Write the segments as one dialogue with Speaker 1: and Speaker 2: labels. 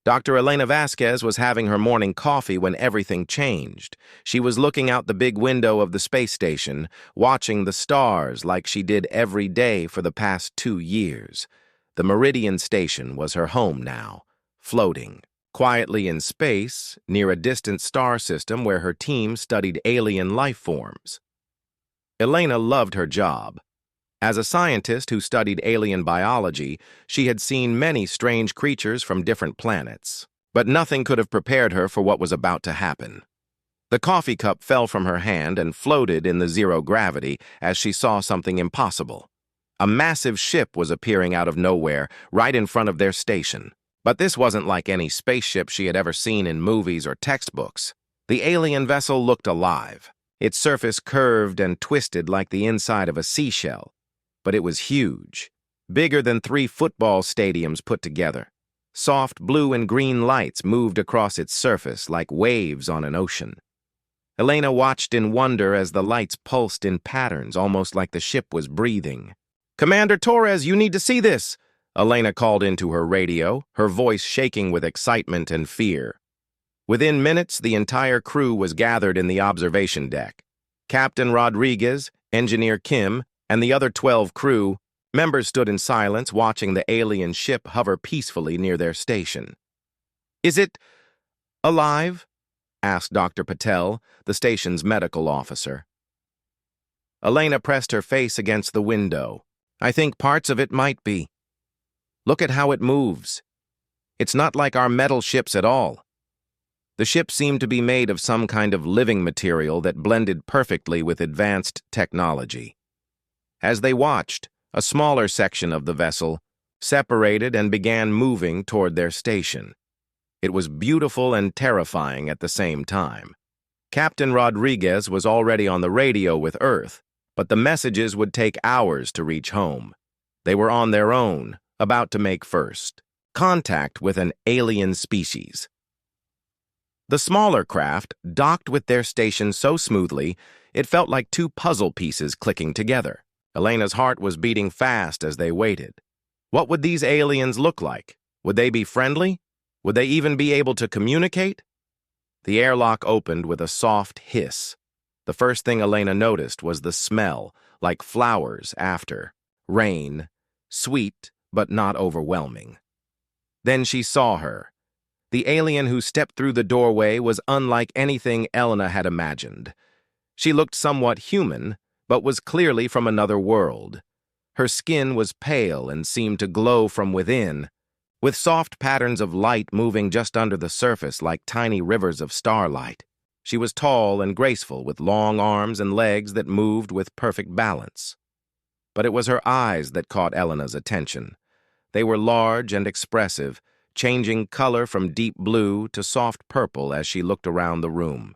Speaker 1: Dr. Elena Vasquez was having her morning coffee when everything changed. She was looking out the big window of the space station, watching the stars like she did every day for the past 2 years. The Meridian station was her home now, floating quietly in space near a distant star system where her team studied alien life forms. Elena loved her job. As a scientist who studied alien biology, she had seen many strange creatures from different planets, but nothing could have prepared her for what was about to happen. The coffee cup fell from her hand and floated in the zero gravity as she saw something impossible. A massive ship was appearing out of nowhere, right in front of their station. But this wasn't like any spaceship she had ever seen in movies or textbooks. The alien vessel looked alive. Its surface curved and twisted like the inside of a seashell. But it was huge, bigger than 3 football stadiums put together. Soft blue and green lights moved across its surface like waves on an ocean. Elena watched in wonder as the lights pulsed in patterns, almost like the ship was breathing. "Commander Torres, you need to see this!" Elena called into her radio, her voice shaking with excitement and fear. Within minutes, the entire crew was gathered in the observation deck. Captain Rodriguez, Engineer Kim, and the other 12 crew members stood in silence watching the alien ship hover peacefully near their station. "Is it alive?" asked Dr. Patel, the station's medical officer. Elena pressed her face against the window. "I think parts of it might be. Look at how it moves. It's not like our metal ships at all." The ship seemed to be made of some kind of living material that blended perfectly with advanced technology. As they watched, a smaller section of the vessel separated and began moving toward their station. It was beautiful and terrifying at the same time. Captain Rodriguez was already on the radio with Earth, but the messages would take hours to reach home. They were on their own, about to make first contact with an alien species. The smaller craft docked with their station so smoothly, it felt like 2 puzzle pieces clicking together. Elena's heart was beating fast as they waited. What would these aliens look like? Would they be friendly? Would they even be able to communicate? The airlock opened with a soft hiss. The first thing Elena noticed was the smell, like flowers after rain, sweet but not overwhelming. Then she saw her. The alien who stepped through the doorway was unlike anything Elena had imagined. She looked somewhat human, but was clearly from another world. Her skin was pale and seemed to glow from within, with soft patterns of light moving just under the surface like tiny rivers of starlight. She was tall and graceful, with long arms and legs that moved with perfect balance. But it was her eyes that caught Elena's attention. They were large and expressive, changing color from deep blue to soft purple as she looked around the room.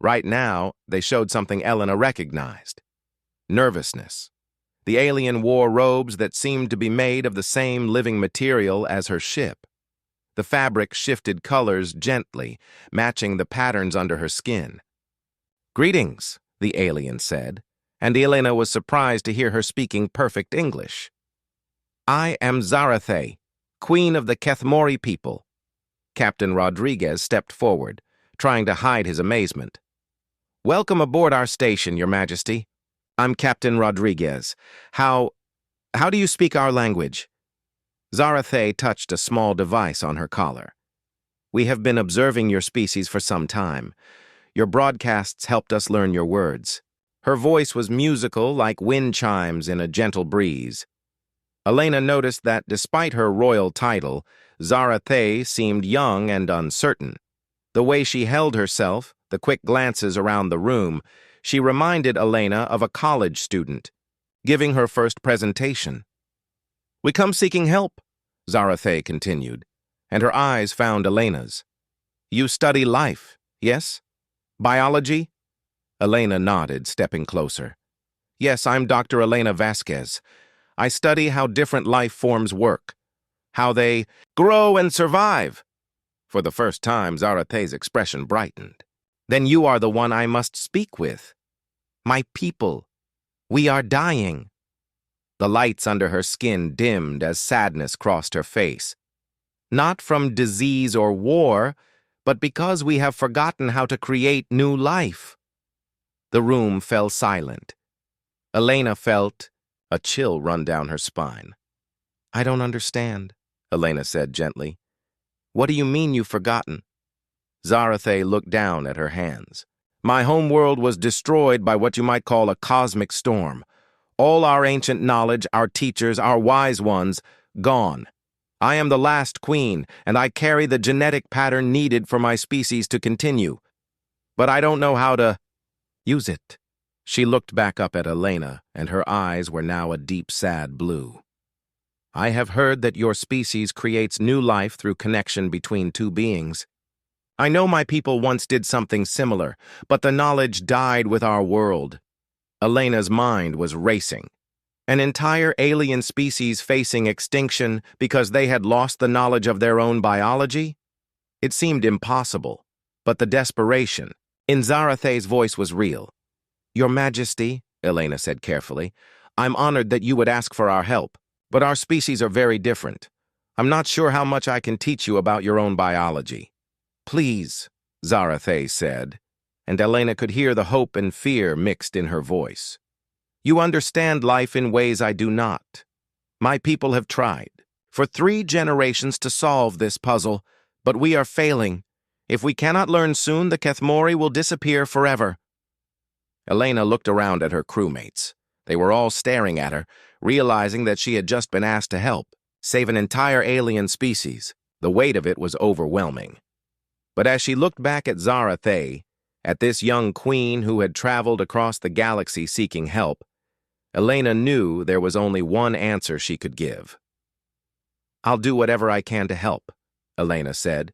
Speaker 1: Right now, they showed something Elena recognized: nervousness. The alien wore robes that seemed to be made of the same living material as her ship. The fabric shifted colors gently, matching the patterns under her skin. "Greetings," the alien said, and Elena was surprised to hear her speaking perfect English. "I am Zarathe, Queen of the Kethmori people." Captain Rodriguez stepped forward, trying to hide his amazement. "Welcome aboard our station, Your Majesty. I'm Captain Rodriguez. How do you speak our language?" Zarathe touched a small device on her collar. "We have been observing your species for some time. Your broadcasts helped us learn your words." Her voice was musical, like wind chimes in a gentle breeze. Elena noticed that despite her royal title, Zarathe seemed young and uncertain. The way she held herself, the quick glances around the room, she reminded Elena of a college student, giving her first presentation. "We come seeking help," Zarathe continued, and her eyes found Elena's. "You study life, yes? Biology?" Elena nodded, stepping closer. "Yes, I'm Dr. Elena Vasquez. I study how different life forms work, how they grow and survive." For the first time, Zarathe's expression brightened. "Then you are the one I must speak with. My people. We are dying." The lights under her skin dimmed as sadness crossed her face. not from disease or war, but because we have forgotten how to create new life. The room fell silent. Elena felt a chill run down her spine. I don't understand, Elena said gently. What do you mean you've forgotten? Zarathe looked down at her hands. My home world was destroyed by what you might call a cosmic storm. All our ancient knowledge, our teachers, our wise ones, gone. I am the last queen, and I carry the genetic pattern needed for my species to continue. But I don't know how to use it. She looked back up at Elena, and her eyes were now a deep, sad blue. I have heard that your species creates new life through connection between two beings. I know my people once did something similar, but the knowledge died with our world. Elena's mind was racing. An entire alien species facing extinction because they had lost the knowledge of their own biology? It seemed impossible, but the desperation in Zarathe's voice was real. Your Majesty, Elena said carefully, I'm honored that you would ask for our help, but our species are very different. I'm not sure how much I can teach you about your own biology. Please, Zarathe said, and Elena could hear the hope and fear mixed in her voice. You understand life in ways I do not. My people have tried for 3 generations to solve this puzzle, but we are failing. If we cannot learn soon, the Kethmori will disappear forever. Elena looked around at her crewmates. They were all staring at her, realizing that she had just been asked to help, save an entire alien species. The weight of it was overwhelming. But as she looked back at Zarathe, at this young queen who had traveled across the galaxy seeking help, Elena knew there was only one answer she could give. I'll do whatever I can to help, Elena said.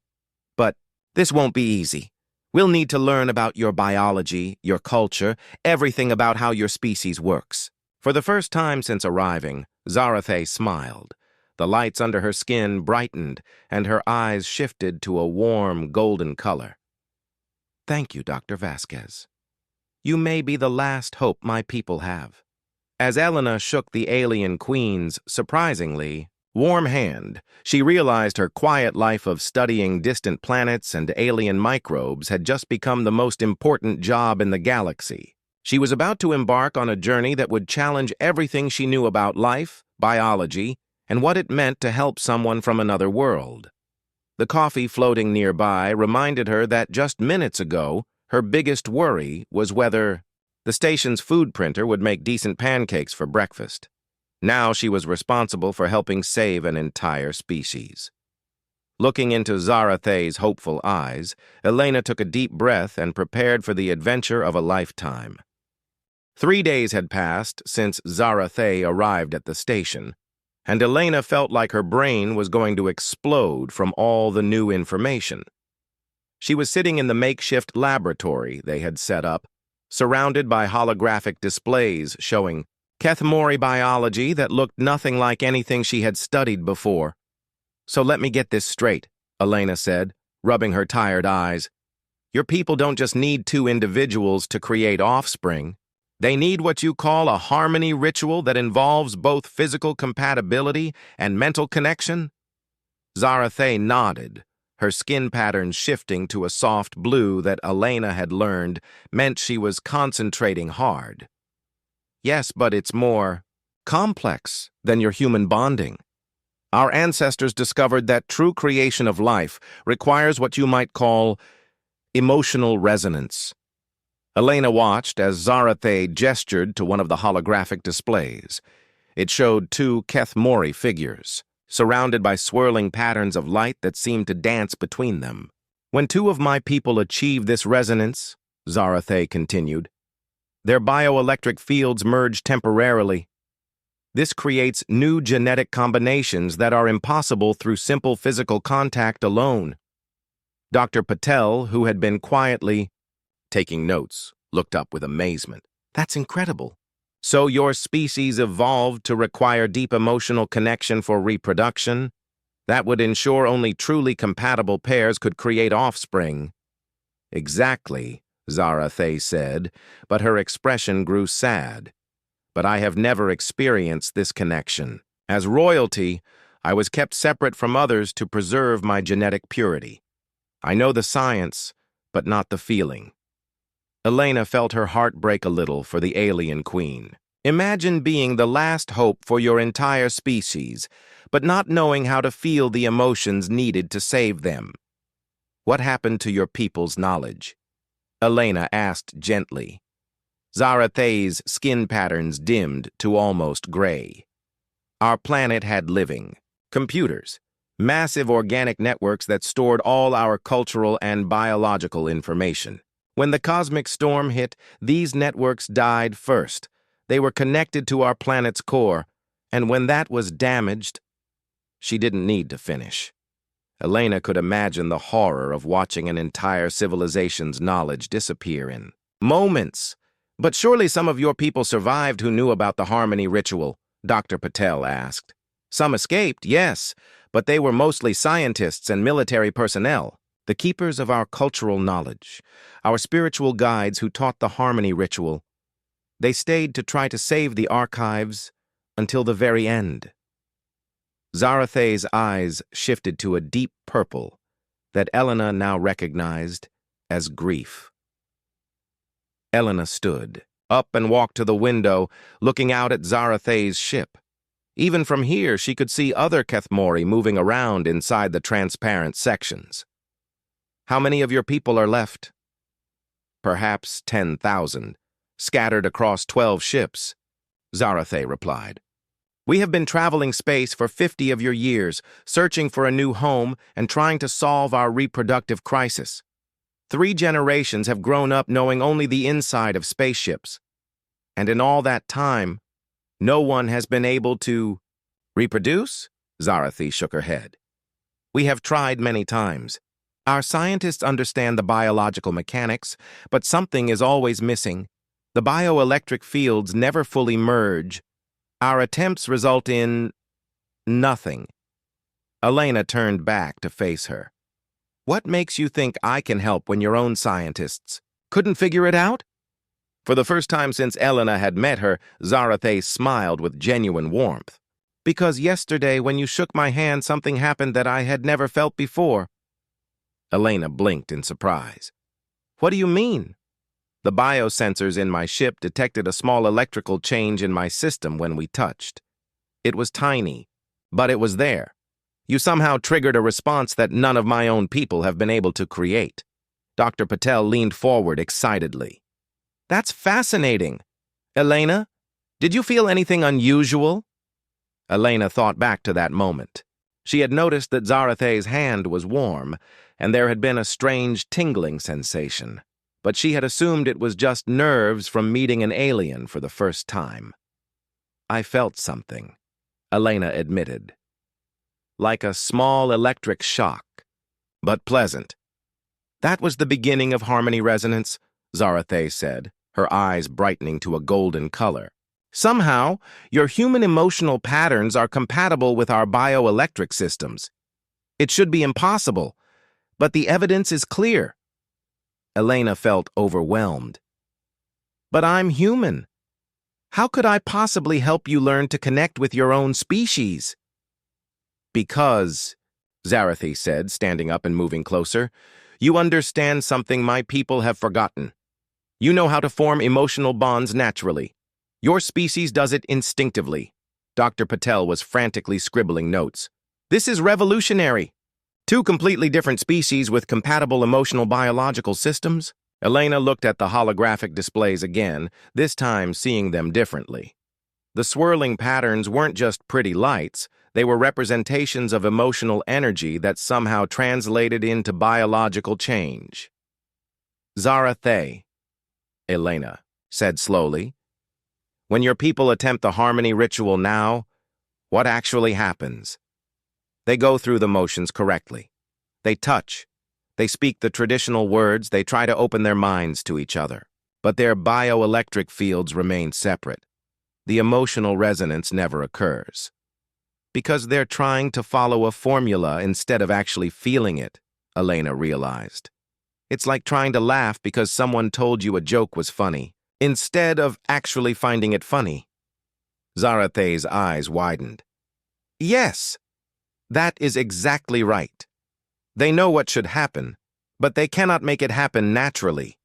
Speaker 1: But this won't be easy. We'll need to learn about your biology, your culture, everything about how your species works. For the first time since arriving, Zarathe smiled. The lights under her skin brightened, and her eyes shifted to a warm, golden color. Thank you, Dr. Vasquez. You may be the last hope my people have. As Elena shook the alien queen's, surprisingly, warm hand, she realized her quiet life of studying distant planets and alien microbes had just become the most important job in the galaxy. She was about to embark on a journey that would challenge everything she knew about life, biology, and what it meant to help someone from another world. The coffee floating nearby reminded her that just minutes ago, her biggest worry was whether the station's food printer would make decent pancakes for breakfast. Now she was responsible for helping save an entire species. Looking into Zarathe's hopeful eyes, Elena took a deep breath and prepared for the adventure of a lifetime. 3 days had passed since Zarathe arrived at the station, and Elena felt like her brain was going to explode from all the new information. She was sitting in the makeshift laboratory they had set up, surrounded by holographic displays showing Kethmori biology that looked nothing like anything she had studied before. So let me get this straight, Elena said, rubbing her tired eyes. Your people don't just need 2 individuals to create offspring. They need what you call a harmony ritual that involves both physical compatibility and mental connection? Zarathe nodded, her skin pattern shifting to a soft blue that Elena had learned meant she was concentrating hard. Yes, but it's more complex than your human bonding. Our ancestors discovered that true creation of life requires what you might call emotional resonance. Elena watched as Zarathe gestured to one of the holographic displays. It showed 2 Kethmori figures, surrounded by swirling patterns of light that seemed to dance between them. When 2 of my people achieve this resonance, Zarathe continued, their bioelectric fields merge temporarily. This creates new genetic combinations that are impossible through simple physical contact alone. Dr. Patel, who had been quietly taking notes, looked up with amazement. That's incredible. So your species evolved to require deep emotional connection for reproduction? That would ensure only truly compatible pairs could create offspring. Exactly, Zarathe said, but her expression grew sad. But I have never experienced this connection. As royalty, I was kept separate from others to preserve my genetic purity. I know the science, but not the feeling. Elena felt her heart break a little for the alien queen. Imagine being the last hope for your entire species, but not knowing how to feel the emotions needed to save them. What happened to your people's knowledge? Elena asked gently. Zarathay's skin patterns dimmed to almost gray. Our planet had living computers, massive organic networks that stored all our cultural and biological information. When the cosmic storm hit, these networks died first. They were connected to our planet's core, and when that was damaged, she didn't need to finish. Elena could imagine the horror of watching an entire civilization's knowledge disappear in moments. But surely some of your people survived who knew about the harmony ritual, Dr. Patel asked. Some escaped, yes, but they were mostly scientists and military personnel, the keepers of our cultural knowledge, our spiritual guides who taught the harmony ritual. They stayed to try to save the archives until the very end. Zarathay's eyes shifted to a deep purple that Elena now recognized as grief. Elena stood up and walked to the window, looking out at Zarathay's ship. Even from here, she could see other Kethmori moving around inside the transparent sections. How many of your people are left? Perhaps 10,000, scattered across 12 ships, Zarathay replied. We have been traveling space for 50 of your years, searching for a new home and trying to solve our reproductive crisis. 3 generations have grown up knowing only the inside of spaceships. And in all that time, no one has been able to reproduce? Zarathi shook her head. We have tried many times. Our scientists understand the biological mechanics, but something is always missing. The bioelectric fields never fully merge. Our attempts result in nothing. Elena turned back to face her. What makes you think I can help when your own scientists couldn't figure it out? For the first time since Elena had met her, Zarathay smiled with genuine warmth. Because yesterday, when you shook my hand, something happened that I had never felt before. Elena blinked in surprise. What do you mean? The biosensors in my ship detected a small electrical change in my system when we touched. It was tiny, but it was there. You somehow triggered a response that none of my own people have been able to create. Dr. Patel leaned forward excitedly. That's fascinating. Elena, did you feel anything unusual? Elena thought back to that moment. She had noticed that Zarathay's hand was warm, and there had been a strange tingling sensation. But she had assumed it was just nerves from meeting an alien for the first time. I felt something, Elena admitted. Like a small electric shock, but pleasant. That was the beginning of harmony resonance, Zarathay said, her eyes brightening to a golden color. Somehow, your human emotional patterns are compatible with our bioelectric systems. It should be impossible, but the evidence is clear. Elena felt overwhelmed. But I'm human. How could I possibly help you learn to connect with your own species? Because, Zarathi said, standing up and moving closer, you understand something my people have forgotten. You know how to form emotional bonds naturally. Your species does it instinctively. Dr. Patel was frantically scribbling notes. This is revolutionary. 2 completely different species with compatible emotional biological systems? Elena looked at the holographic displays again, this time seeing them differently. The swirling patterns weren't just pretty lights, they were representations of emotional energy that somehow translated into biological change. Zarathay, Elena said slowly. When your people attempt the harmony ritual now, what actually happens? They go through the motions correctly. They touch. They speak the traditional words. They try to open their minds to each other. But their bioelectric fields remain separate. The emotional resonance never occurs. Because they're trying to follow a formula instead of actually feeling it, Elena realized. It's like trying to laugh because someone told you a joke was funny, instead of actually finding it funny. Zarathay's eyes widened. Yes, That is exactly right. They know what should happen, but they cannot make it happen naturally.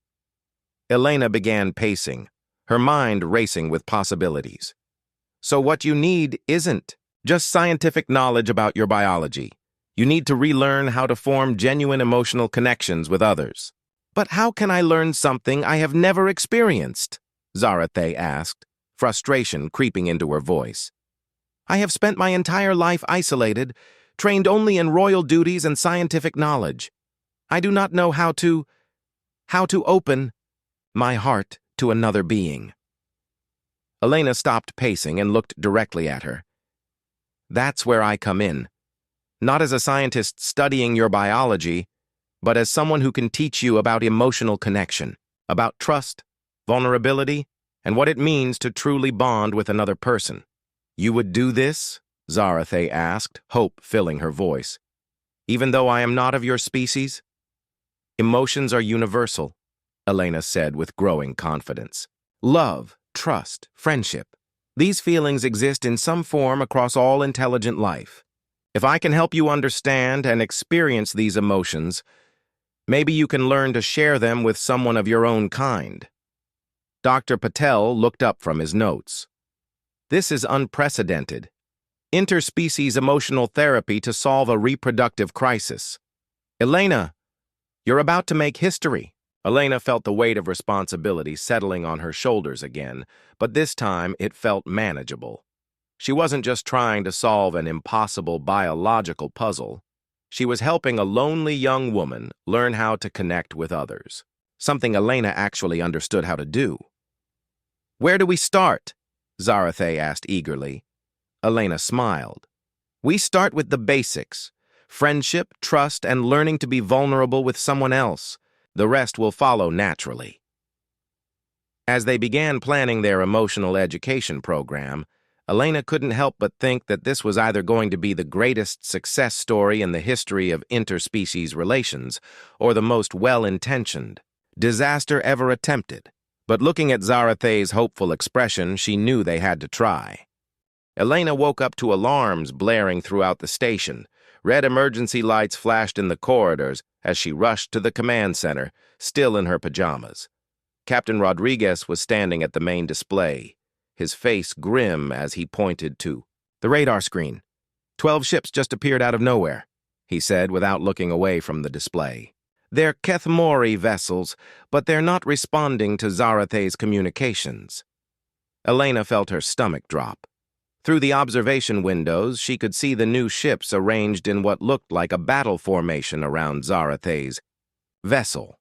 Speaker 1: Elena began pacing, her mind racing with possibilities. So what you need isn't just scientific knowledge about your biology. You need to relearn how to form genuine emotional connections with others. But how can I learn something I have never experienced? Zarathe asked, frustration creeping into her voice. I have spent my entire life isolated, trained only in royal duties and scientific knowledge. I do not know how to open my heart to another being. Elena stopped pacing and looked directly at her. That's where I come in. Not as a scientist studying your biology, but as someone who can teach you about emotional connection, about trust, vulnerability, and what it means to truly bond with another person. You would do this? Zarathe asked, hope filling her voice. Even though I am not of your species? Emotions are universal, Elena said with growing confidence. Love, trust, friendship. These feelings exist in some form across all intelligent life. If I can help you understand and experience these emotions, maybe you can learn to share them with someone of your own kind. Dr. Patel looked up from his notes. This is unprecedented. Interspecies emotional therapy to solve a reproductive crisis. Elena, you're about to make history. Elena felt the weight of responsibility settling on her shoulders again, but this time it felt manageable. She wasn't just trying to solve an impossible biological puzzle. She was helping a lonely young woman learn how to connect with others, something Elena actually understood how to do. Where do we start? Zarathe asked eagerly. Elena smiled. We start with the basics: friendship, trust, and learning to be vulnerable with someone else. The rest will follow naturally. As they began planning their emotional education program, Elena couldn't help but think that this was either going to be the greatest success story in the history of interspecies relations or the most well-intentioned disaster ever attempted. But looking at Zarathe's hopeful expression, she knew they had to try. Elena woke up to alarms blaring throughout the station. Red emergency lights flashed in the corridors as she rushed to the command center, still in her pajamas. Captain Rodriguez was standing at the main display, his face grim as he pointed to the radar screen. 12 ships just appeared out of nowhere, he said without looking away from the display. They're Kethmori vessels, but they're not responding to Zarathe's communications. Elena felt her stomach drop. Through the observation windows, she could see the new ships arranged in what looked like a battle formation around Zarathe's vessel.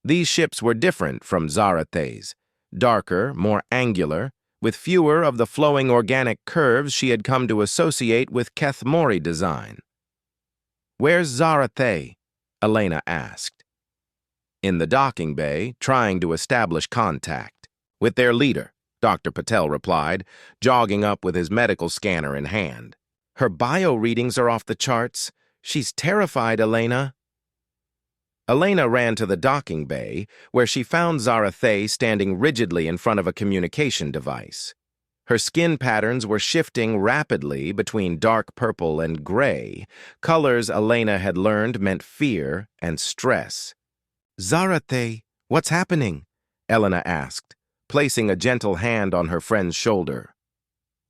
Speaker 1: These ships were different from Zarathe's, darker, more angular, with fewer of the flowing organic curves she had come to associate with Kethmori design. Where's Zarathe? Elena asked. In the docking bay, trying to establish contact. With their leader, Dr. Patel replied, jogging up with his medical scanner in hand. Her bio readings are off the charts. She's terrified, Elena. Elena ran to the docking bay, where she found Zarathe standing rigidly in front of a communication device. Her skin patterns were shifting rapidly between dark purple and gray, colors Elena had learned meant fear and stress. Zarathe, what's happening? Elena asked, placing a gentle hand on her friend's shoulder.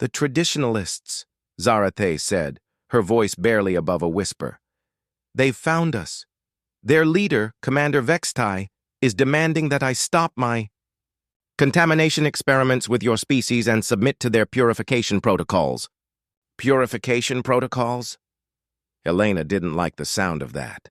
Speaker 1: The traditionalists, Zarathe said, her voice barely above a whisper. They've found us. Their leader, Commander Vextai, is demanding that I stop my contamination experiments with your species and submit to their purification protocols. Purification protocols? Elena didn't like the sound of that.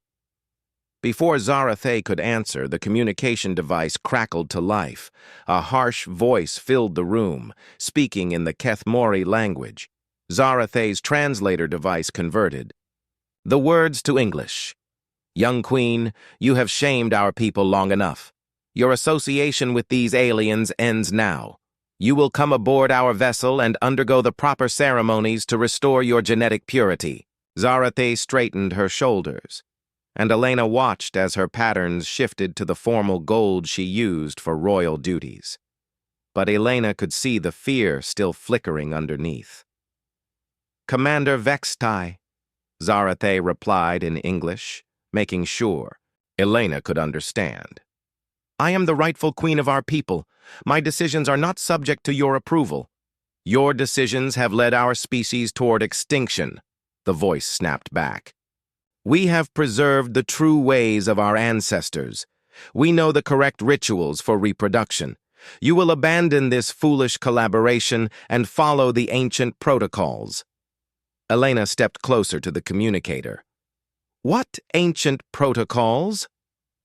Speaker 1: Before Zarathe could answer, the communication device crackled to life. A harsh voice filled the room, speaking in the Kethmori language. Zarathe's translator device converted the words to English. Young queen, you have shamed our people long enough. Your association with these aliens ends now. You will come aboard our vessel and undergo the proper ceremonies to restore your genetic purity. Zarathe straightened her shoulders, and Elena watched as her patterns shifted to the formal gold she used for royal duties. But Elena could see the fear still flickering underneath. Commander Vextai, Zarathe replied in English, making sure Elena could understand. I am the rightful queen of our people. My decisions are not subject to your approval. Your decisions have led our species toward extinction, the voice snapped back. We have preserved the true ways of our ancestors. We know the correct rituals for reproduction. You will abandon this foolish collaboration and follow the ancient protocols. Elena stepped closer to the communicator. What ancient protocols?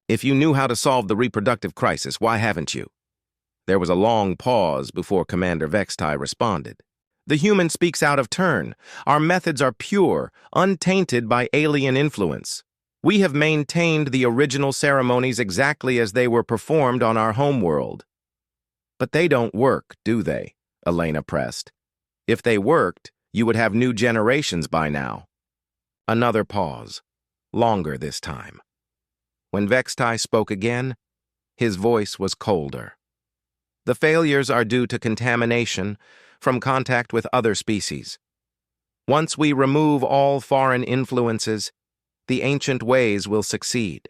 Speaker 1: If you knew how to solve the reproductive crisis, why haven't you? There was a long pause before Commander Vextai responded. The human speaks out of turn. Our methods are pure, untainted by alien influence. We have maintained the original ceremonies exactly as they were performed on our homeworld. But they don't work, do they? Elena pressed. If they worked, you would have new generations by now. Another pause, longer this time. When Vextai spoke again, his voice was colder. The failures are due to contamination from contact with other species. Once we remove all foreign influences, the ancient ways will succeed.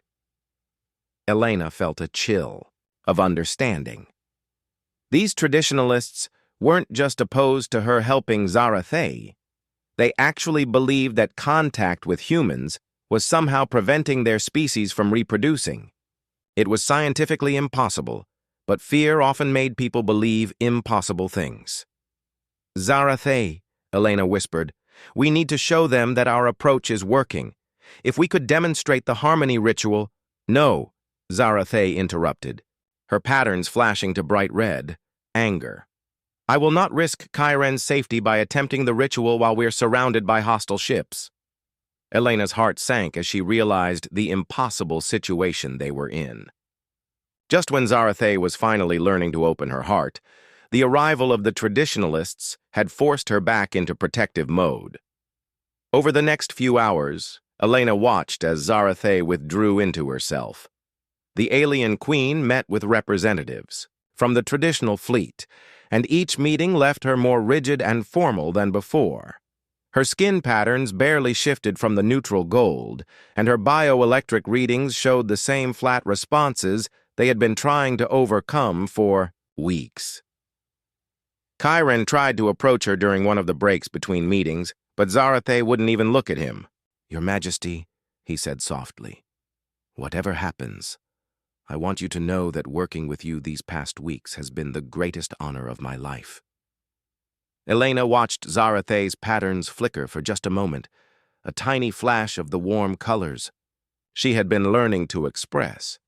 Speaker 1: Elena felt a chill of understanding. These traditionalists weren't just opposed to her helping Zarathe. They actually believed that contact with humans was somehow preventing their species from reproducing. It was scientifically impossible, but fear often made people believe impossible things. Zarathe, Elena whispered, we need to show them that our approach is working. If we could demonstrate the harmony ritual— No, Zarathe interrupted, her patterns flashing to bright red, anger. I will not risk Chiren's safety by attempting the ritual while we're surrounded by hostile ships. Elena's heart sank as she realized the impossible situation they were in. Just when Zarathe was finally learning to open her heart, the arrival of the traditionalists had forced her back into protective mode. Over the next few hours, Elena watched as Zarathe withdrew into herself. The alien queen met with representatives from the traditional fleet, and each meeting left her more rigid and formal than before. Her skin patterns barely shifted from the neutral gold, and her bioelectric readings showed the same flat responses they had been trying to overcome for weeks. Chiren tried to approach her during one of the breaks between meetings, but Zarathe wouldn't even look at him. Your Majesty, he said softly, whatever happens, I want you to know that working with you these past weeks has been the greatest honor of my life. Elena watched Zarathe's patterns flicker for just a moment, a tiny flash of the warm colors she had been learning to express.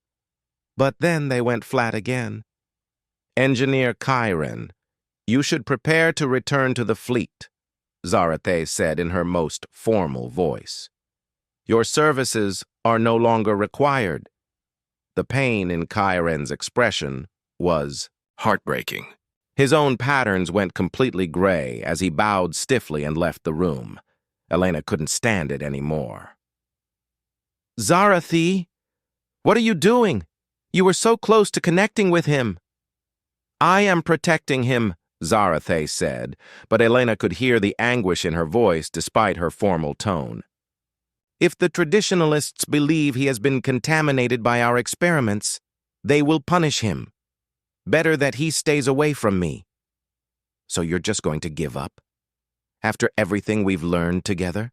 Speaker 1: But then they went flat again. Engineer Chiren, you should prepare to return to the fleet, Zarathe said in her most formal voice. Your services are no longer required. The pain in Chiren's expression was heartbreaking. His own patterns went completely gray as he bowed stiffly and left the room. Elena couldn't stand it anymore. Zarathe, what are you doing? You were so close to connecting with him. I am protecting him, Zarathe said, but Elena could hear the anguish in her voice despite her formal tone. If the traditionalists believe he has been contaminated by our experiments, they will punish him. Better that he stays away from me. So you're just going to give up? After everything we've learned together?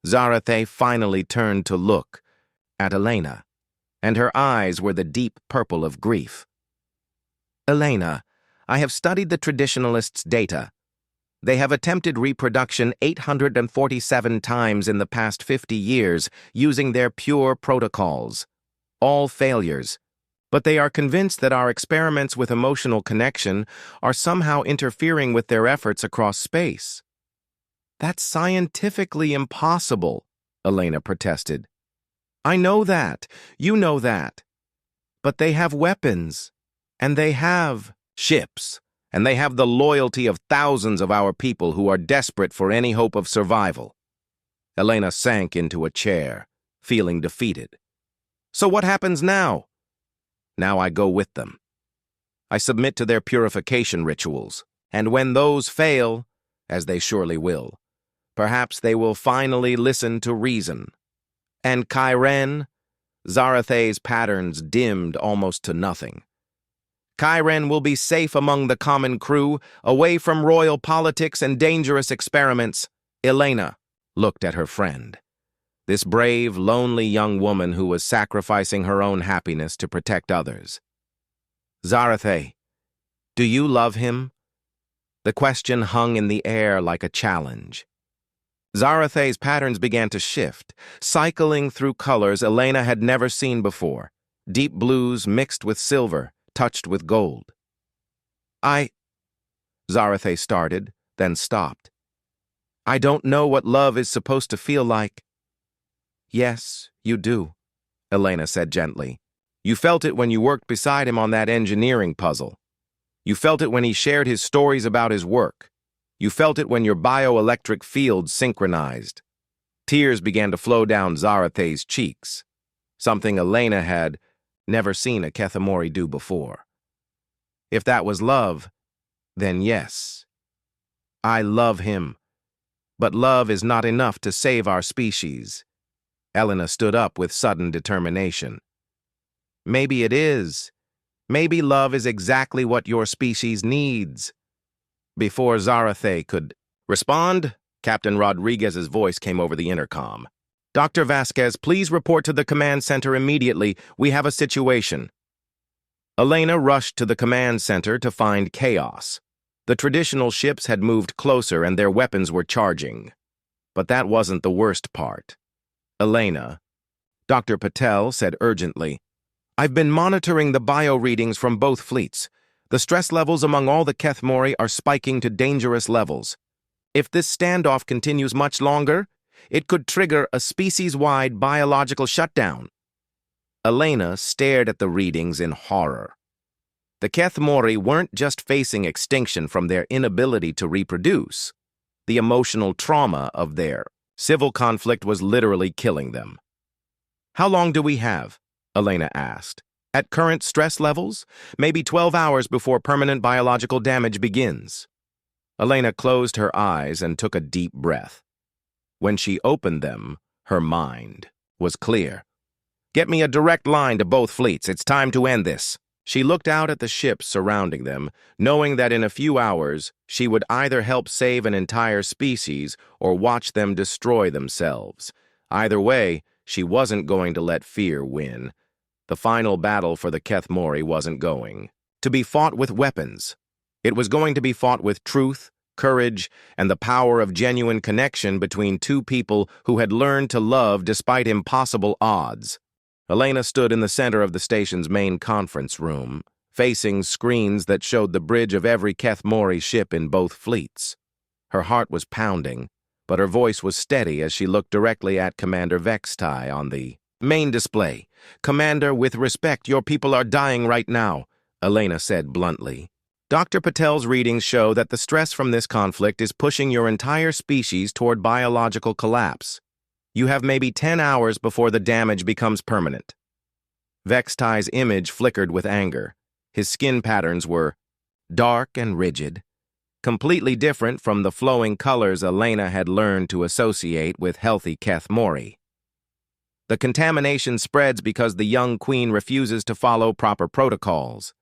Speaker 1: Zarathe finally turned to look at Elena, and her eyes were the deep purple of grief. Elena, I have studied the traditionalists' data. They have attempted reproduction 847 times in the past 50 years using their pure protocols. All failures. But they are convinced that our experiments with emotional connection are somehow interfering with their efforts across space. That's scientifically impossible, Elena protested. I know that. You know that. But they have weapons. And they have ships. And they have the loyalty of thousands of our people who are desperate for any hope of survival. Elena sank into a chair, feeling defeated. So what happens now? Now I go with them. I submit to their purification rituals, and when those fail, as they surely will, Perhaps they will finally listen to reason. And Kyren? Zarathay's patterns dimmed almost to nothing. Kyren will be safe among the common crew, away from royal politics and dangerous experiments. Elena looked at her friend. This brave, lonely young woman who was sacrificing her own happiness to protect others. Zarathay, do you love him? The question hung in the air like a challenge. Zarathay's patterns began to shift, cycling through colors Elena had never seen before, deep blues mixed with silver, touched with gold. Zarathay started, then stopped. I don't know what love is supposed to feel like. Yes, you do, Elena said gently. You felt it when you worked beside him on that engineering puzzle. You felt it when he shared his stories about his work. You felt it when your bioelectric fields synchronized. Tears began to flow down Zarathay's cheeks, something Elena had never seen a Kethemori do before. If that was love, then yes. I love him. But love is not enough to save our species. Elena stood up with sudden determination. Maybe it is. Maybe love is exactly what your species needs. Before Zarathay could respond, Captain Rodriguez's voice came over the intercom. Dr. Vasquez, please report to the command center immediately. We have a situation. Elena rushed to the command center to find chaos. The traditional ships had moved closer and their weapons were charging. But that wasn't the worst part. Elena, Dr. Patel said urgently, I've been monitoring the bio readings from both fleets. The stress levels among all the Kethemori are spiking to dangerous levels. If this standoff continues much longer, it could trigger a species-wide biological shutdown. Elena stared at the readings in horror. The Kethemori weren't just facing extinction from their inability to reproduce. The emotional trauma of their civil conflict was literally killing them. How long do we have? Elena asked. At current stress levels, maybe 12 hours before permanent biological damage begins. Elena closed her eyes and took a deep breath. When she opened them, her mind was clear. Get me a direct line to both fleets. It's time to end this. She looked out at the ships surrounding them, knowing that in a few hours she would either help save an entire species or watch them destroy themselves. Either way, she wasn't going to let fear win. The final battle for the Kethemori wasn't going to be fought with weapons. It was going to be fought with truth, courage, and the power of genuine connection between two people who had learned to love despite impossible odds. Elena stood in the center of the station's main conference room, facing screens that showed the bridge of every Kethemori ship in both fleets. Her heart was pounding, but her voice was steady as she looked directly at Commander Vextai on the main display. Commander, with respect, your people are dying right now, Elena said bluntly. Dr. Patel's readings show that the stress from this conflict is pushing your entire species toward biological collapse. You have maybe 10 hours before the damage becomes permanent. Vextai's image flickered with anger. His skin patterns were dark and rigid, completely different from the flowing colors Elena had learned to associate with healthy Kethemori. The contamination spreads because the young queen refuses to follow proper protocols.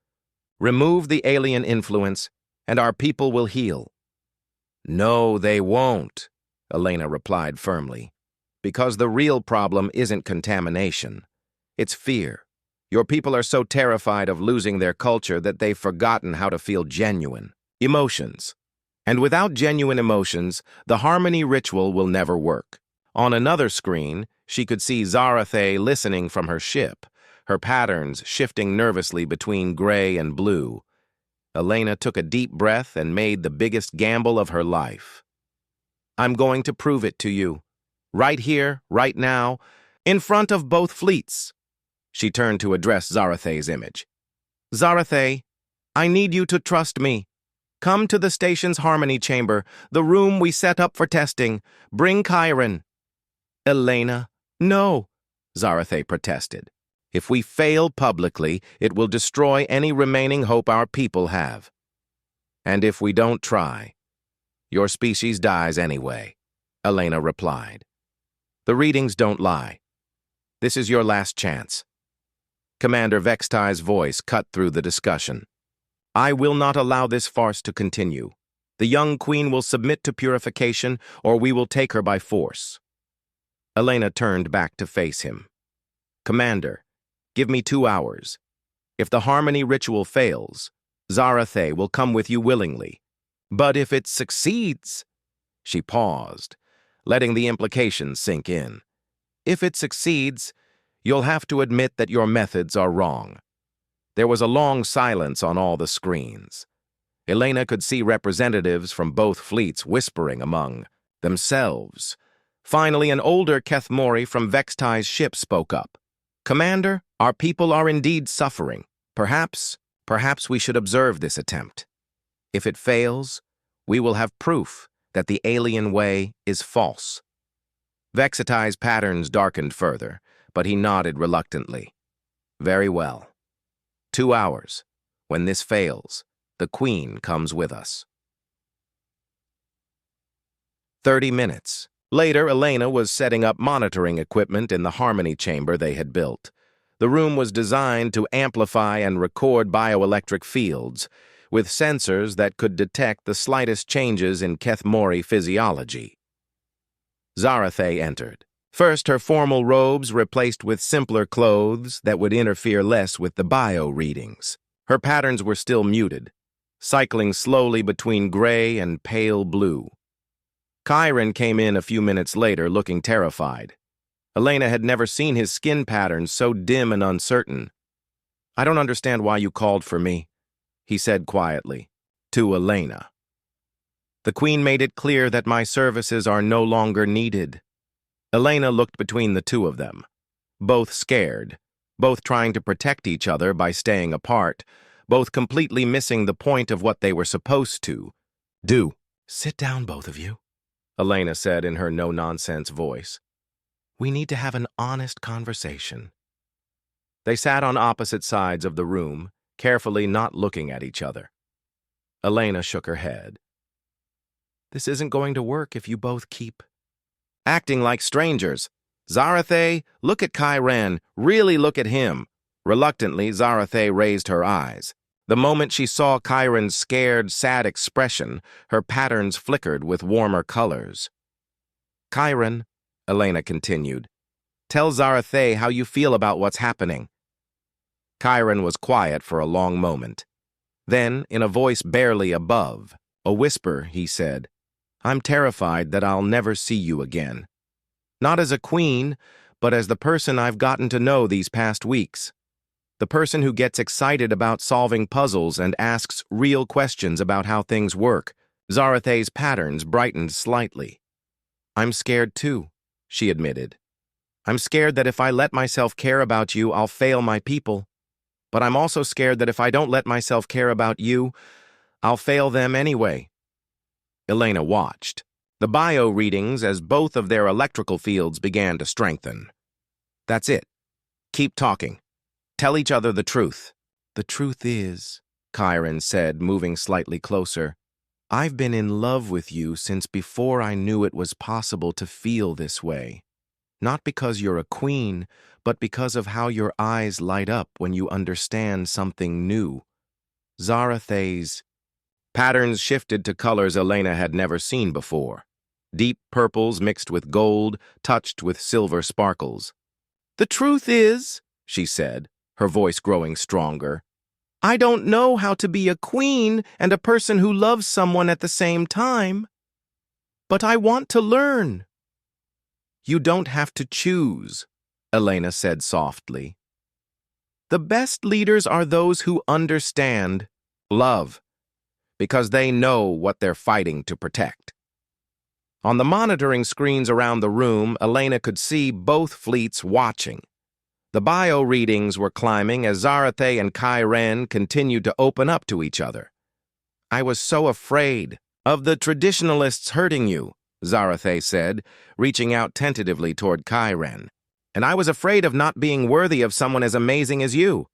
Speaker 1: Remove the alien influence, and our people will heal. No, they won't, Elena replied firmly. Because the real problem isn't contamination. It's fear. Your people are so terrified of losing their culture that they've forgotten how to feel genuine emotions. And without genuine emotions, the harmony ritual will never work. On another screen, she could see Zarathay listening from her ship, her patterns shifting nervously between gray and blue. Elena took a deep breath and made the biggest gamble of her life. I'm going to prove it to you. Right here, right now, in front of both fleets. She turned to address Zarathay's image. Zarathay, I need you to trust me. Come to the station's harmony chamber, the room we set up for testing. Bring Kyren. Elena, no, Zarathay protested. If we fail publicly, it will destroy any remaining hope our people have. And if we don't try, your species dies anyway. Elena replied. The readings don't lie. This is your last chance. Commander Vextai's voice cut through the discussion. I will not allow this farce to continue. The young queen will submit to purification, or we will take her by force. Elena turned back to face him. Commander, give me 2 hours. If the harmony ritual fails, Zarathe will come with you willingly. But if it succeeds... She paused, letting the implications sink in. If it succeeds, you'll have to admit that your methods are wrong. There was a long silence on all the screens. Elena could see representatives from both fleets whispering among themselves. Finally, an older Kethmori from Vextai's ship spoke up. Commander, our people are indeed suffering. Perhaps we should observe this attempt. If it fails, we will have proof that the alien way is false. Vextai's patterns darkened further, but he nodded reluctantly. Very well. 2 hours. When this fails, the Queen comes with us. 30 minutes. Later, Elena was setting up monitoring equipment in the harmony chamber they had built. The room was designed to amplify and record bioelectric fields, with sensors that could detect the slightest changes in Kethmori physiology. Zarathe entered. First, her formal robes replaced with simpler clothes that would interfere less with the bio readings. Her patterns were still muted, cycling slowly between gray and pale blue. Chiron came in a few minutes later looking terrified. Elena had never seen his skin patterns so dim and uncertain. I don't understand why you called for me, he said quietly, to Elena. The Queen made it clear that my services are no longer needed. Elena looked between the two of them, both scared, both trying to protect each other by staying apart, both completely missing the point of what they were supposed to do. Sit down, both of you, Elena said in her no-nonsense voice. We need to have an honest conversation. They sat on opposite sides of the room, carefully not looking at each other. Elena shook her head. This isn't going to work if you both keep acting like strangers. Zarathe, look at Chiron. Really look at him. Reluctantly, Zarathe raised her eyes. The moment she saw Chiron's scared, sad expression, her patterns flickered with warmer colors. Chiron, Elena continued, tell Zarathe how you feel about what's happening. Chiron was quiet for a long moment. Then, in a voice barely above, a whisper, he said, I'm terrified that I'll never see you again. Not as a queen, but as the person I've gotten to know these past weeks. The person who gets excited about solving puzzles and asks real questions about how things work. Zarathe's patterns brightened slightly. I'm scared too, she admitted. I'm scared that if I let myself care about you, I'll fail my people. But I'm also scared that if I don't let myself care about you, I'll fail them anyway. Elena watched the bio readings as both of their electrical fields began to strengthen. That's it. Keep talking. Tell each other the truth. The truth is, Chiron said, moving slightly closer, I've been in love with you since before I knew it was possible to feel this way. Not because you're a queen, but because of how your eyes light up when you understand something new. Zarathe's patterns shifted to colors Elena had never seen before. Deep purples mixed with gold, touched with silver sparkles. The truth is, she said, her voice growing stronger, I don't know how to be a queen and a person who loves someone at the same time. But I want to learn. You don't have to choose, Elena said softly. The best leaders are those who understand love, because they know what they're fighting to protect. On the monitoring screens around the room, Elena could see both fleets watching. The bio readings were climbing as Zarathe and Chiron continued to open up to each other. I was so afraid of the traditionalists hurting you, Zarathe said, reaching out tentatively toward Chiron. And I was afraid of not being worthy of someone as amazing as you,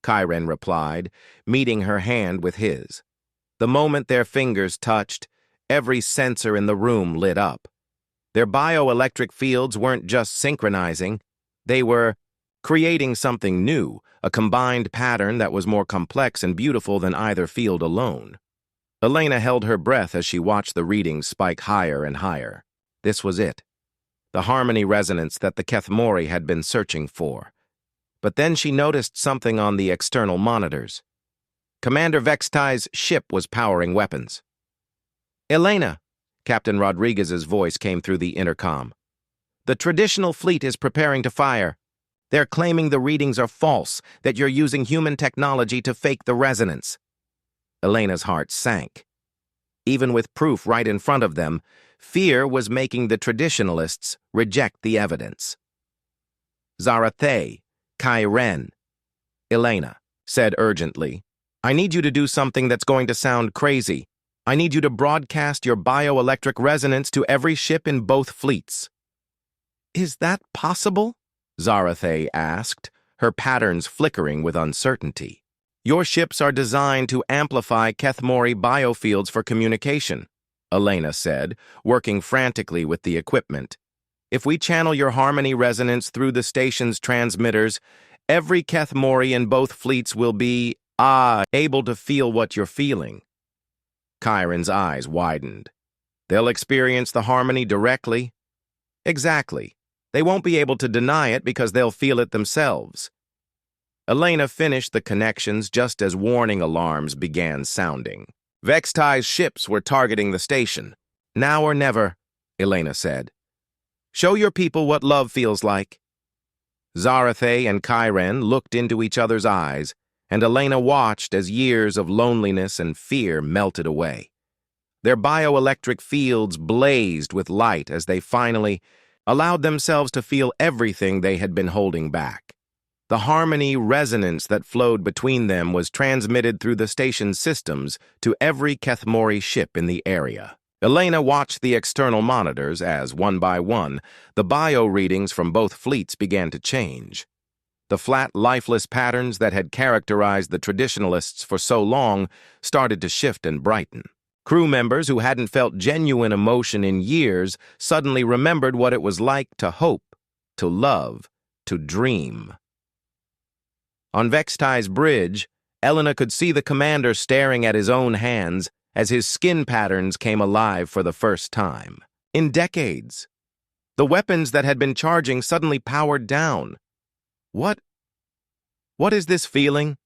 Speaker 1: Chiron replied, meeting her hand with his. The moment their fingers touched, every sensor in the room lit up. Their bioelectric fields weren't just synchronizing, they were creating something new, a combined pattern that was more complex and beautiful than either field alone. Elena held her breath as she watched the readings spike higher and higher. This was it, the harmony resonance that the Kethmori had been searching for. But then she noticed something on the external monitors. Commander Vextai's ship was powering weapons. "Elena," Captain Rodriguez's voice came through the intercom. "The traditional fleet is preparing to fire. They're claiming the readings are false, that you're using human technology to fake the resonance." Elena's heart sank. Even with proof right in front of them, fear was making the traditionalists reject the evidence. "Zarathe, Kai Ren," Elena said urgently, "I need you to do something that's going to sound crazy. I need you to broadcast your bioelectric resonance to every ship in both fleets." "Is that possible?" Zarathe asked, her patterns flickering with uncertainty. "Your ships are designed to amplify Kethmori biofields for communication," Elena said, working frantically with the equipment. "If we channel your harmony resonance through the station's transmitters, every Kethmori in both fleets will be, able to feel what you're feeling." Chiron's eyes widened. "They'll experience the harmony directly?" "Exactly. They won't be able to deny it because they'll feel it themselves." Elena finished the connections just as warning alarms began sounding. Vextai's ships were targeting the station. "Now or never," Elena said. "Show your people what love feels like." Zarathe and Chiron looked into each other's eyes, and Elena watched as years of loneliness and fear melted away. Their bioelectric fields blazed with light as they finally allowed themselves to feel everything they had been holding back. The harmony resonance that flowed between them was transmitted through the station's systems to every Kethmori ship in the area. Elena watched the external monitors as, one by one, the bio readings from both fleets began to change. The flat, lifeless patterns that had characterized the traditionalists for so long started to shift and brighten. Crew members who hadn't felt genuine emotion in years suddenly remembered what it was like to hope, to love, to dream. On Vextai's bridge, Elena could see the commander staring at his own hands as his skin patterns came alive for the first time. In decades, the weapons that had been charging suddenly powered down. What is this feeling?"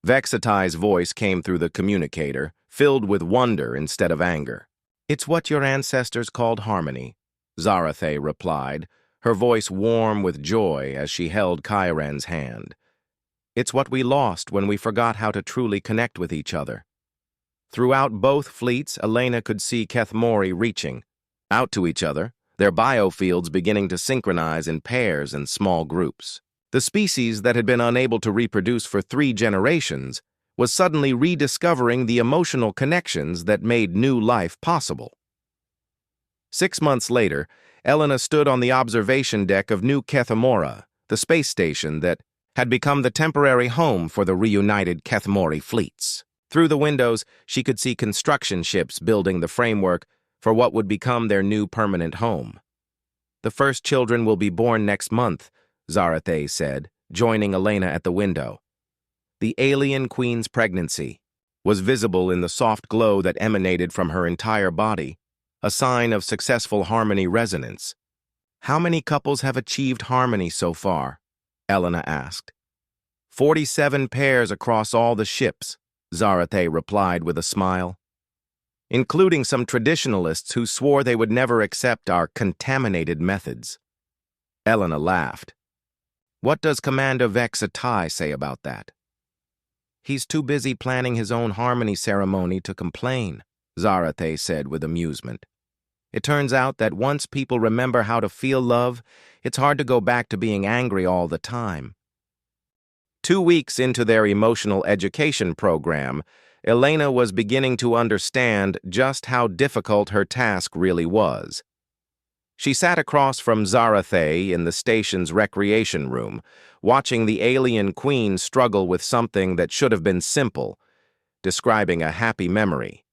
Speaker 1: Vextai's voice came through the communicator, filled with wonder instead of anger. "It's what your ancestors called harmony," Zarathe replied, her voice warm with joy as she held Chiron's hand. "It's what we lost when we forgot how to truly connect with each other." Throughout both fleets, Elena could see Kethmori reaching out to each other, their biofields beginning to synchronize in pairs and small groups. The species that had been unable to reproduce for 3 generations was suddenly rediscovering the emotional connections that made new life possible. 6 months later, Elena stood on the observation deck of New Kethmora, the space station that had become the temporary home for the reunited Kethmori fleets. Through the windows, she could see construction ships building the framework for what would become their new permanent home. "The first children will be born next month," Zarathe said, joining Elena at the window. The alien queen's pregnancy was visible in the soft glow that emanated from her entire body, a sign of successful harmony resonance. "How many couples have achieved harmony so far?" Elena asked. 47 pairs across all the ships," Zarathe replied with a smile, "including some traditionalists who swore they would never accept our contaminated methods." Elena laughed. "What does Commander Vextai say about that?" "He's too busy planning his own harmony ceremony to complain," Zarathe said with amusement. "It turns out that once people remember how to feel love, it's hard to go back to being angry all the time." 2 weeks into their emotional education program, Elena was beginning to understand just how difficult her task really was. She sat across from Zarathe in the station's recreation room, watching the alien queen struggle with something that should have been simple, describing a happy memory.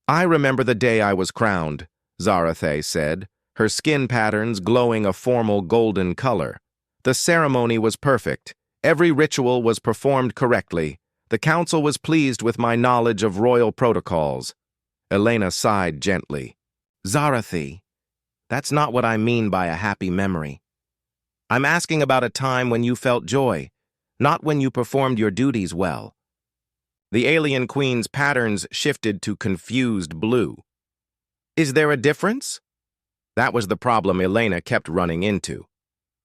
Speaker 1: "I remember the day I was crowned," Zarathe said, her skin patterns glowing a formal golden color. The ceremony was perfect. Every ritual was performed correctly. The council was pleased with my knowledge of royal protocols. Elena sighed gently. Zarathi, that's not what I mean by a happy memory. I'm asking about a time when you felt joy, not when you performed your duties well. The alien queen's patterns shifted to confused blue. Is there a difference? That was the problem Elena kept running into.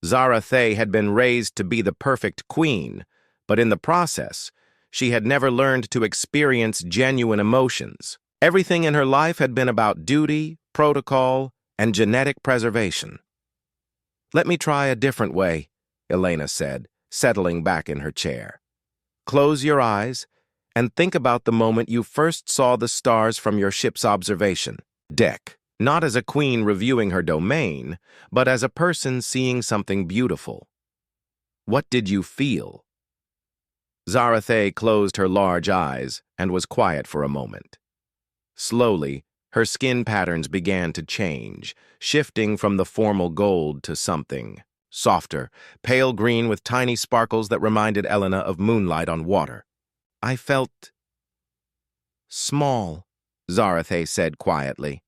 Speaker 1: Zarathi had been raised to be the perfect queen, but in the process, she had never learned to experience genuine emotions. Everything in her life had been about duty, protocol, and genetic preservation. Let me try a different way, Elena said, settling back in her chair. Close your eyes and think about the moment you first saw the stars from your ship's observation deck, not as a queen reviewing her domain, but as a person seeing something beautiful. What did you feel? Zarathi closed her large eyes and was quiet for a moment. Slowly, her skin patterns began to change, shifting from the formal gold to something softer, pale green with tiny sparkles that reminded Elena of moonlight on water. I felt small, Zarathi said quietly,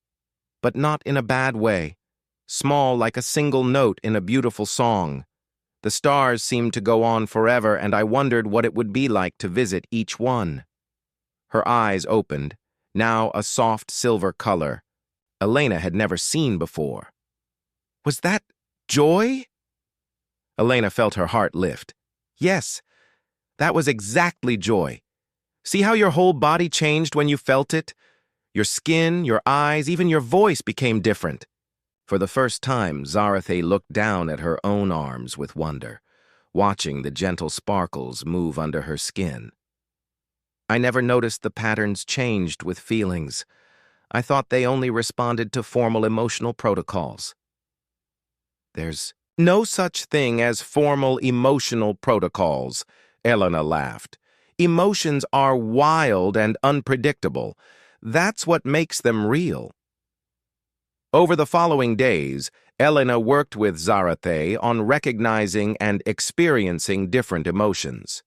Speaker 1: but not in a bad way. Small like a single note in a beautiful song. The stars seemed to go on forever, and I wondered what it would be like to visit each one. Her eyes opened, now a soft silver color. Elena had never seen before. Was that joy? Elena felt her heart lift. Yes, that was exactly joy. See how your whole body changed when you felt it? Your skin, your eyes, even your voice became different. For the first time, Zarathi looked down at her own arms with wonder, watching the gentle sparkles move under her skin. I never noticed the patterns changed with feelings. I thought they only responded to formal emotional protocols. There's no such thing as formal emotional protocols, Elena laughed. Emotions are wild and unpredictable. That's what makes them real. Over the following days, Elena worked with Zarathi on recognizing and experiencing different emotions.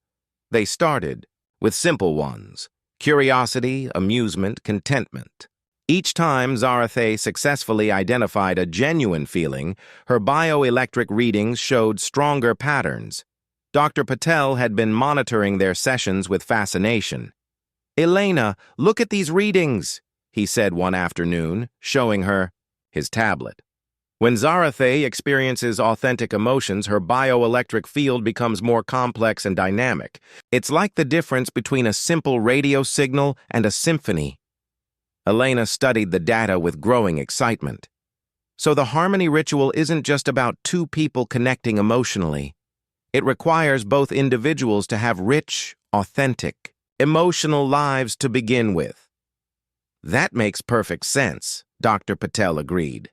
Speaker 1: They started with simple ones: curiosity, amusement, contentment. Each time Zarathi successfully identified a genuine feeling, her bioelectric readings showed stronger patterns. Dr. Patel had been monitoring their sessions with fascination. Elena, look at these readings, he said one afternoon, showing her his tablet. When Zarathi experiences authentic emotions, her bioelectric field becomes more complex and dynamic. It's like the difference between a simple radio signal and a symphony. Elena studied the data with growing excitement. So the harmony ritual isn't just about two people connecting emotionally. It requires both individuals to have rich, authentic, emotional lives to begin with. That makes perfect sense, Dr. Patel agreed.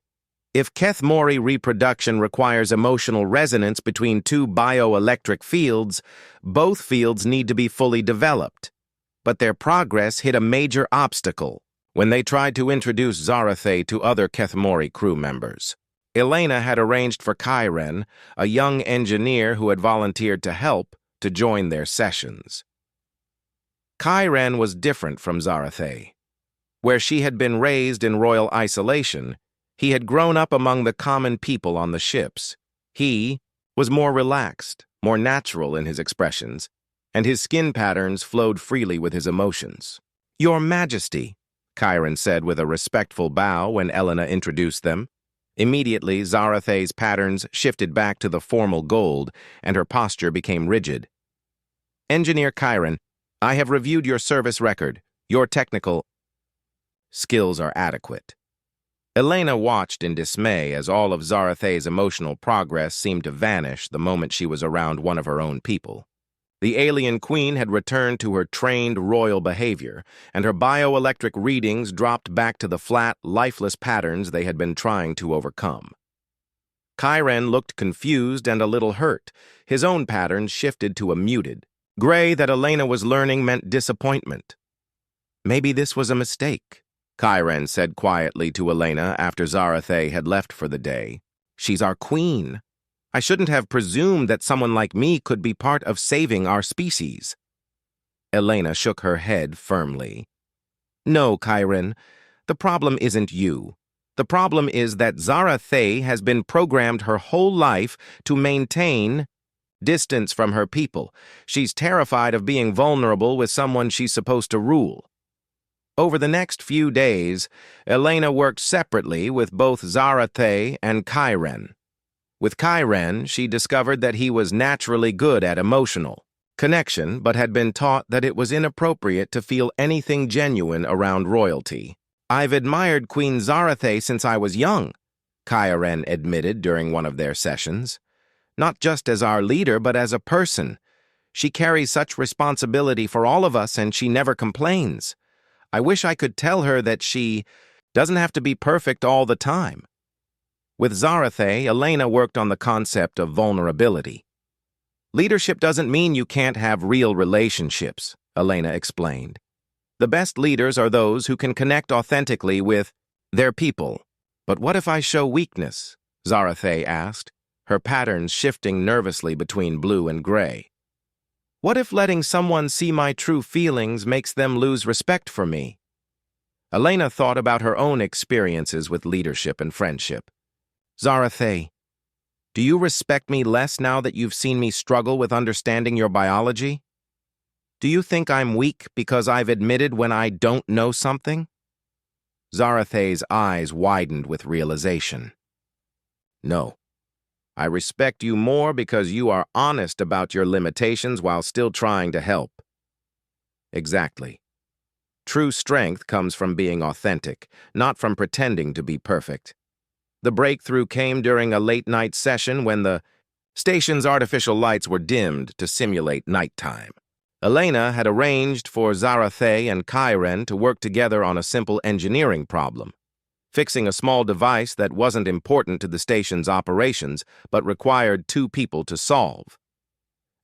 Speaker 1: If Kethmori reproduction requires emotional resonance between two bioelectric fields, both fields need to be fully developed. But their progress hit a major obstacle when they tried to introduce Zarathi to other Kethmori crew members. Elena had arranged for Kyren, a young engineer who had volunteered to help, to join their sessions. Kyren was different from Zarathi. Where she had been raised in royal isolation, he had grown up among the common people on the ships. He was more relaxed, more natural in his expressions, and his skin patterns flowed freely with his emotions. Your Majesty, Kyren said with a respectful bow when Elena introduced them. Immediately, Zarathi's patterns shifted back to the formal gold, and her posture became rigid. Engineer Kyren, I have reviewed your service record. Your technical skills are adequate. Elena watched in dismay as all of Zarathi's emotional progress seemed to vanish the moment she was around one of her own people. The alien queen had returned to her trained royal behavior, and her bioelectric readings dropped back to the flat, lifeless patterns they had been trying to overcome. Kyren looked confused and a little hurt. His own patterns shifted to a muted gray that Elena was learning meant disappointment. Maybe this was a mistake. Chiron said quietly to Elena after Zarathe had left for the day. She's our queen. I shouldn't have presumed that someone like me could be part of saving our species. Elena shook her head firmly. No, Chiron, the problem isn't you. The problem is that Zarathe has been programmed her whole life to maintain distance from her people. She's terrified of being vulnerable with someone she's supposed to rule. Over the next few days, Elena worked separately with both Zarathe and Chiron. With Chiron, she discovered that he was naturally good at emotional connection, but had been taught that it was inappropriate to feel anything genuine around royalty. I've admired Queen Zarathe since I was young, Chiron admitted during one of their sessions. Not just as our leader, but as a person. She carries such responsibility for all of us, and she never complains. I wish I could tell her that she doesn't have to be perfect all the time. With Zarathe, Elena worked on the concept of vulnerability. Leadership doesn't mean you can't have real relationships, Elena explained. The best leaders are those who can connect authentically with their people. But what if I show weakness? Zarathe asked, her patterns shifting nervously between blue and gray. What if letting someone see my true feelings makes them lose respect for me? Elena thought about her own experiences with leadership and friendship. Zarathe, do you respect me less now that you've seen me struggle with understanding your biology? Do you think I'm weak because I've admitted when I don't know something? Zarathe's eyes widened with realization. No. I respect you more because you are honest about your limitations while still trying to help. Exactly. True strength comes from being authentic, not from pretending to be perfect. The breakthrough came during a late-night session when the station's artificial lights were dimmed to simulate nighttime. Elena had arranged for Zarathe and Chiron to work together on a simple engineering problem, fixing a small device that wasn't important to the station's operations but required two people to solve.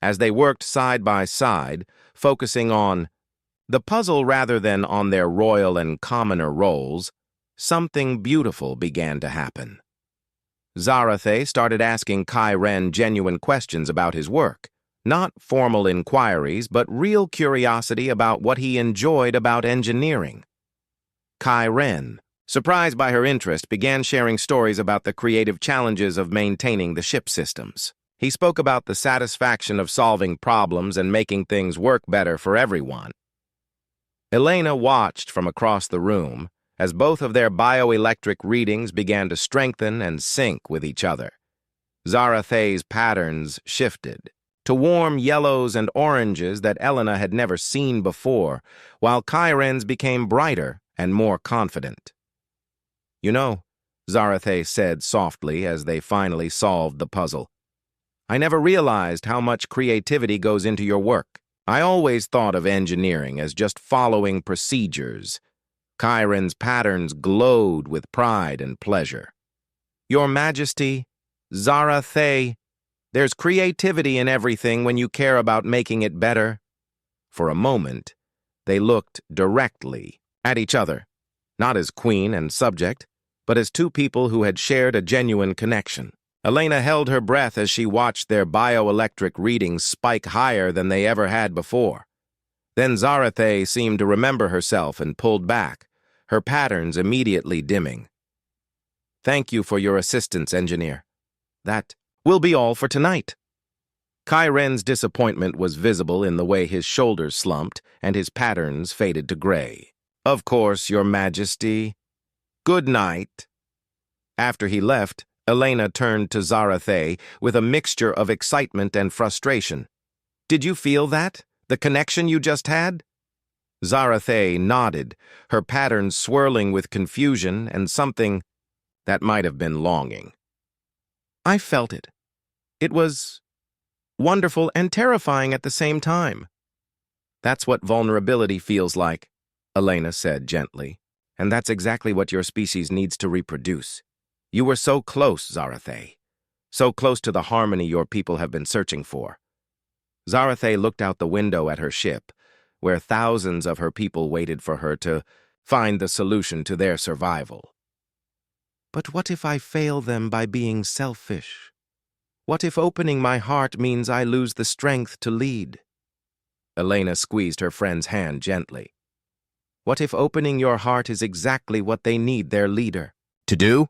Speaker 1: As they worked side by side, focusing on the puzzle rather than on their royal and commoner roles, something beautiful began to happen. Zarathe started asking Chiron genuine questions about his work, not formal inquiries, but real curiosity about what he enjoyed about engineering. Chiron, surprised by her interest, began sharing stories about the creative challenges of maintaining the ship systems. He spoke about the satisfaction of solving problems and making things work better for everyone. Elena watched from across the room as both of their bioelectric readings began to strengthen and sync with each other. Zarathe's patterns shifted to warm yellows and oranges that Elena had never seen before, while Chiron's became brighter and more confident. You know, Zarathe said softly as they finally solved the puzzle, I never realized how much creativity goes into your work. I always thought of engineering as just following procedures. Chiron's patterns glowed with pride and pleasure. Your Majesty, Zarathe, there's creativity in everything when you care about making it better. For a moment, they looked directly at each other, not as queen and subject, but as two people who had shared a genuine connection. Elena held her breath as she watched their bioelectric readings spike higher than they ever had before. Then Zarathe seemed to remember herself and pulled back, her patterns immediately dimming. Thank you for your assistance, engineer. That will be all for tonight. Chiron's disappointment was visible in the way his shoulders slumped and his patterns faded to gray. Of course, Your Majesty. Good night. After he left, Elena turned to Zarathe with a mixture of excitement and frustration. Did you feel that? The connection you just had? Zarathe nodded, her patterns swirling with confusion and something that might have been longing. I felt it. It was wonderful and terrifying at the same time. That's what vulnerability feels like, Elena said gently, and that's exactly what your species needs to reproduce. You were so close, Zarathe, so close to the harmony your people have been searching for. Zarathe looked out the window at her ship, where thousands of her people waited for her to find the solution to their survival. But what if I fail them by being selfish? What if opening my heart means I lose the strength to lead? Elena squeezed her friend's hand gently. What if opening your heart is exactly what they need their leader
Speaker 2: To do?